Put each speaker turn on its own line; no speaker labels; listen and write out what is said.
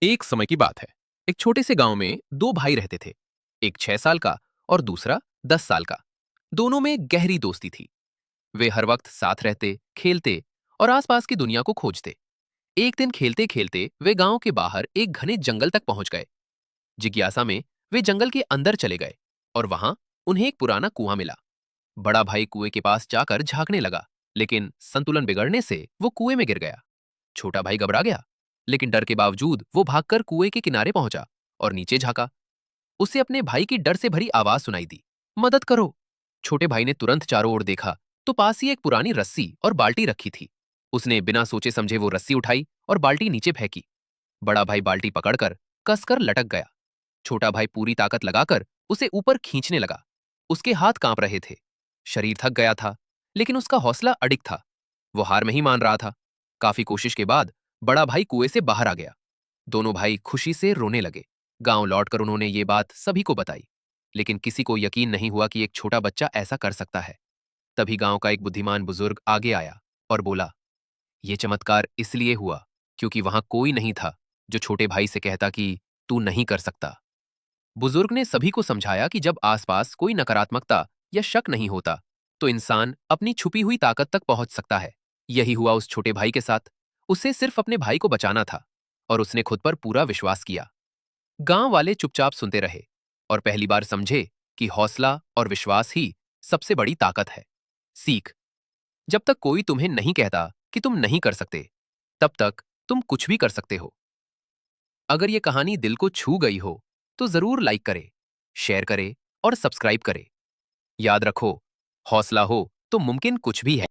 एक समय की बात है। एक छोटे से गांव में दो भाई रहते थे। एक 6 साल का और दूसरा 10 साल का। दोनों में गहरी दोस्ती थी। वे हर वक्त साथ रहते, खेलते और आसपास की दुनिया को खोजते। एक दिन खेलते खेलते वे गांव के बाहर एक घने जंगल तक पहुंच गए। जिज्ञासा में वे जंगल के अंदर चले गए और वहां उन्हें एक पुराना कुआं मिला। बड़ा भाई कुएं के पास जाकर झांकने लगा, लेकिन संतुलन बिगड़ने से वो कुएं में गिर गया। छोटा भाई घबरा गया, लेकिन डर के बावजूद वो भागकर कुएं के किनारे पहुंचा और नीचे झांका। उसे अपने भाई की डर से भरी आवाज सुनाई दी, मदद करो। छोटे भाई ने तुरंत चारों ओर देखा तो पास ही एक पुरानी रस्सी और बाल्टी रखी थी। उसने बिना सोचे समझे वो रस्सी उठाई और बाल्टी नीचे फेंकी। बड़ा भाई बाल्टी पकड़कर कसकर लटक गया। छोटा भाई पूरी ताकत लगाकर उसे ऊपर खींचने लगा। उसके हाथ कांप रहे थे, शरीर थक गया था, लेकिन उसका हौसला अडिग था। वो हार नहीं मान रहा था। काफी कोशिश के बाद बड़ा भाई कुएं से बाहर आ गया। दोनों भाई खुशी से रोने लगे। गांव लौटकर उन्होंने ये बात सभी को बताई, लेकिन किसी को यकीन नहीं हुआ कि एक छोटा बच्चा ऐसा कर सकता है। तभी गांव का एक बुद्धिमान बुजुर्ग आगे आया और बोला, यह चमत्कार इसलिए हुआ क्योंकि वहां कोई नहीं था जो छोटे भाई से कहता कि तू नहीं कर सकता। बुजुर्ग ने सभी को समझाया कि जब आसपास कोई नकारात्मकता या शक नहीं होता, तो इंसान अपनी छुपी हुई ताकत तक पहुंच सकता है। यही हुआ उस छोटे भाई के साथ। उसे सिर्फ अपने भाई को बचाना था और उसने खुद पर पूरा विश्वास किया। गांव वाले चुपचाप सुनते रहे और पहली बार समझे कि हौसला और विश्वास ही सबसे बड़ी ताकत है। सीख: जब तक कोई तुम्हें नहीं कहता कि तुम नहीं कर सकते, तब तक तुम कुछ भी कर सकते हो। अगर ये कहानी दिल को छू गई हो तो जरूर लाइक करें, शेयर करें और सब्सक्राइब करें। याद रखो, हौसला हो तो मुमकिन कुछ भी है।